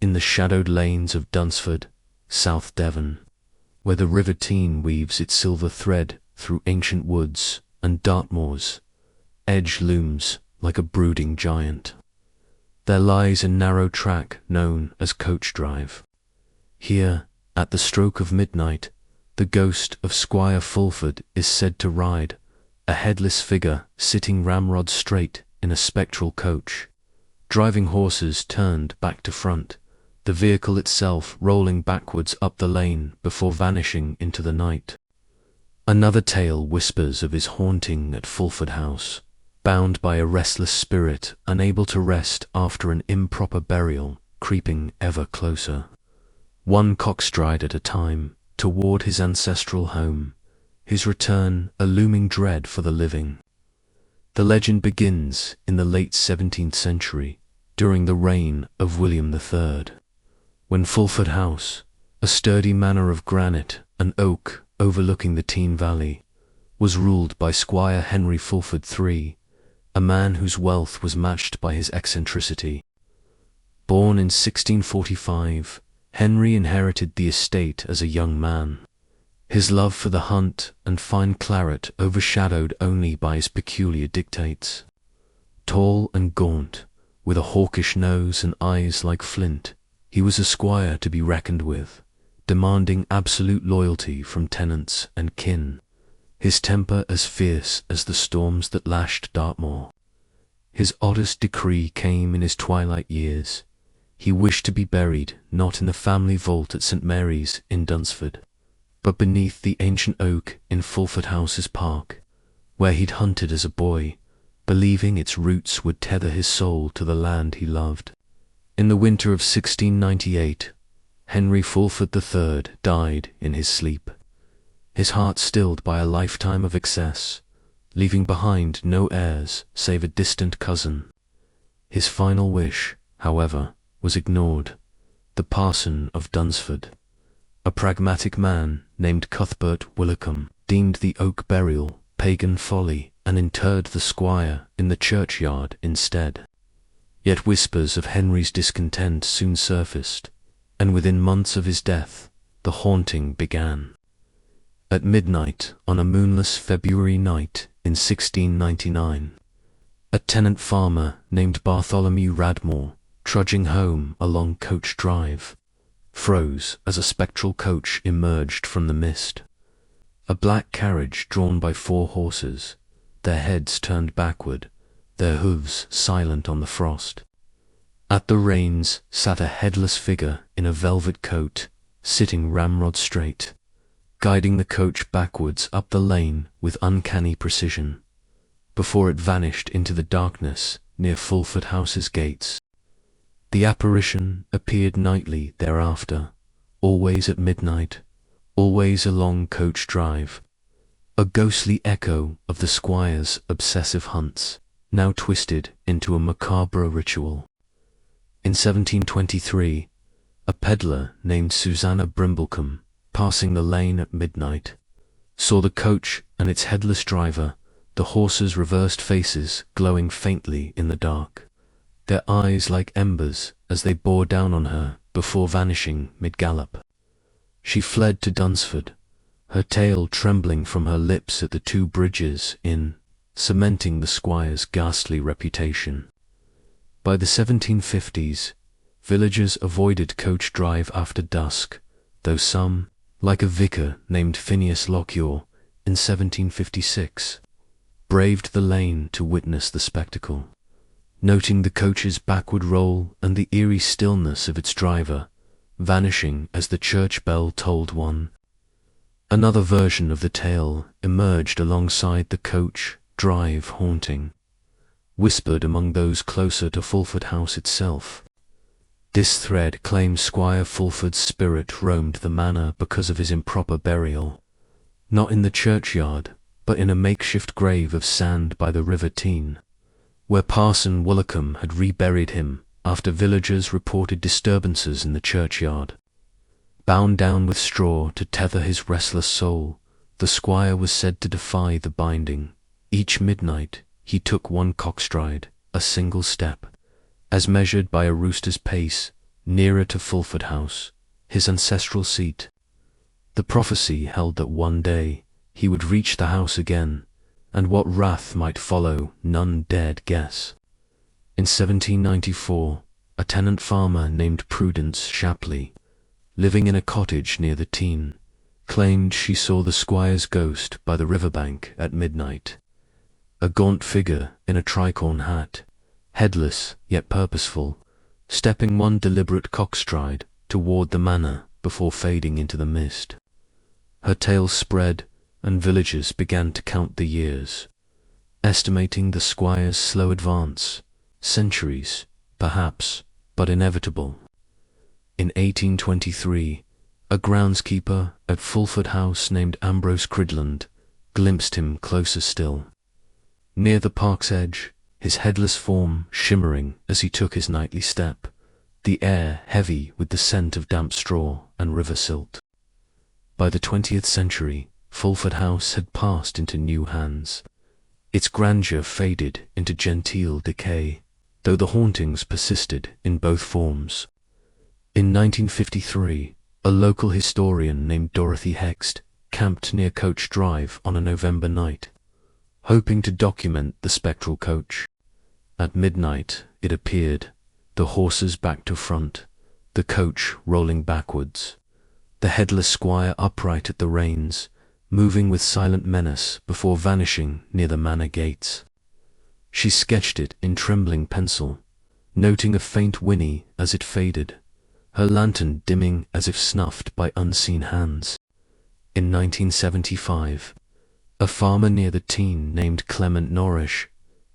in the shadowed lanes of Dunsford, South Devon, where the River Teign weaves its silver thread through ancient woods and Dartmoor's edge looms like a brooding giant. There lies a narrow track known as Coach Drive. Here, at the stroke of midnight, the ghost of Squire Fulford is said to ride, a headless figure sitting ramrod straight in a spectral coach, driving horses turned back to front, the vehicle itself rolling backwards up the lane before vanishing into the night. Another tale whispers of his haunting at Fulford House, bound by a restless spirit unable to rest after an improper burial, creeping ever closer, one cockstride at a time, toward his ancestral home, his return a looming dread for the living. The legend begins in the late 17th century, during the reign of William III, when Fulford House, a sturdy manor of granite and oak overlooking the Teign Valley, was ruled by Squire Henry Fulford III, a man whose wealth was matched by his eccentricity. Born in 1645, Henry inherited the estate as a young man, his love for the hunt and fine claret overshadowed only by his peculiar dictates. Tall and gaunt, with a hawkish nose and eyes like flint, he was a squire to be reckoned with, demanding absolute loyalty from tenants and kin, his temper as fierce as the storms that lashed Dartmoor. His oddest decree came in his twilight years. He wished to be buried not in the family vault at St. Mary's in Dunsford, but beneath the ancient oak in Fulford House's park, where he'd hunted as a boy, believing its roots would tether his soul to the land he loved. In the winter of 1698, Henry Fulford III died in his sleep, his heart stilled by a lifetime of excess, leaving behind no heirs save a distant cousin. His final wish, however, was ignored. The parson of Dunsford, a pragmatic man named Cuthbert Willicombe, deemed the oak burial pagan folly and interred the squire in the churchyard instead. Yet whispers of Henry's discontent soon surfaced, and within months of his death, the haunting began. At midnight on a moonless February night in 1699, a tenant farmer named Bartholomew Radmore, trudging home along Coach Drive, froze as a spectral coach emerged from the mist. A black carriage drawn by 4 horses, their heads turned backward, their hooves silent on the frost. At the reins sat a headless figure in a velvet coat, sitting ramrod straight, guiding the coach backwards up the lane with uncanny precision, before it vanished into the darkness near Fulford House's gates. The apparition appeared nightly thereafter, always at midnight, always along Coach Drive, a ghostly echo of the squire's obsessive hunts, now twisted into a macabre ritual. In 1723, a peddler named Susanna Brimblecombe, passing the lane at midnight, saw the coach and its headless driver, the horses' reversed faces glowing faintly in the dark, their eyes like embers as they bore down on her before vanishing mid-gallop. She fled to Dunsford, her tale trembling from her lips at the 2 bridges inn, cementing the squire's ghastly reputation. By the 1750s, villagers avoided Coach Drive after dusk, though some, like a vicar named Phineas Lockyer in 1756, braved the lane to witness the spectacle, noting the coach's backward roll and the eerie stillness of its driver, vanishing as the church bell tolled 1. Another version of the tale emerged alongside the Coach Drive haunting, whispered among those closer to Fulford House itself. This thread claims Squire Fulford's spirit roamed the manor because of his improper burial, not in the churchyard, but in a makeshift grave of sand by the River Teign, where Parson Willicombe had reburied him after villagers reported disturbances in the churchyard. Bound down with straw to tether his restless soul, the squire was said to defy the binding. Each midnight he took 1 cockstride, a single step, as measured by a rooster's pace, nearer to Fulford House, his ancestral seat. The prophecy held that one day he would reach the house again, and what wrath might follow none dared guess. In 1794, a tenant farmer named Prudence Shapley, living in a cottage near the Tean, claimed she saw the squire's ghost by the riverbank at midnight. A gaunt figure in a tricorn hat, headless yet purposeful, stepping one deliberate cockstride toward the manor before fading into the mist. Her tale spread, and villagers began to count the years, estimating the squire's slow advance, centuries, perhaps, but inevitable. In 1823, a groundskeeper at Fulford House named Ambrose Cridland glimpsed him closer still. Near the park's edge, his headless form shimmering as he took his nightly step, the air heavy with the scent of damp straw and river silt. By the 20th century, Fulford House had passed into new hands. Its grandeur faded into genteel decay, though the hauntings persisted in both forms. In 1953, a local historian named Dorothy Hext camped near Coach Drive on a November night, hoping to document the spectral coach. At midnight, it appeared, the horses back to front, the coach rolling backwards, the headless squire upright at the reins, moving with silent menace before vanishing near the manor gates. She sketched it in trembling pencil, noting a faint whinny as it faded, her lantern dimming as if snuffed by unseen hands. In 1975, a farmer near the Tean named Clement Norrish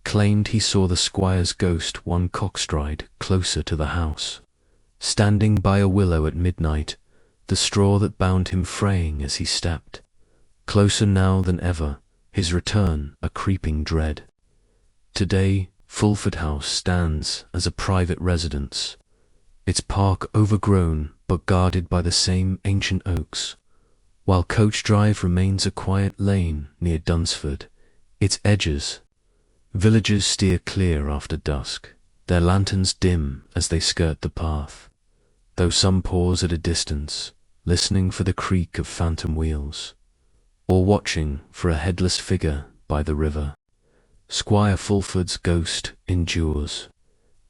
claimed he saw the squire's ghost one cockstride closer to the house, standing by a willow at midnight, the straw that bound him fraying as he stepped. Closer now than ever, his return a creeping dread. Today, Fulford House stands as a private residence, its park overgrown but guarded by the same ancient oaks, while Coach Drive remains a quiet lane near Dunsford, its edges. Villagers steer clear after dusk, their lanterns dim as they skirt the path, though some pause at a distance, listening for the creak of phantom wheels, or watching for a headless figure by the river. Squire Fulford's ghost endures,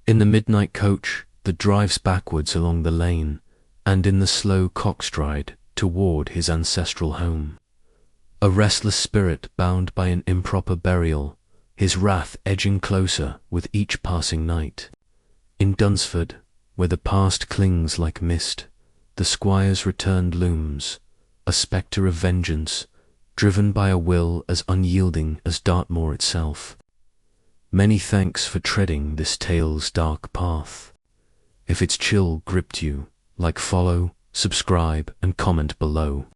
in the midnight coach that drives backwards along the lane, and in the slow cockstride toward his ancestral home. A restless spirit bound by an improper burial, his wrath edging closer with each passing night. In Dunsford, where the past clings like mist, the squire's returned looms, a spectre of vengeance, driven by a will as unyielding as Dartmoor itself. Many thanks for treading this tale's dark path. If its chill gripped you, like follow, subscribe, and comment below.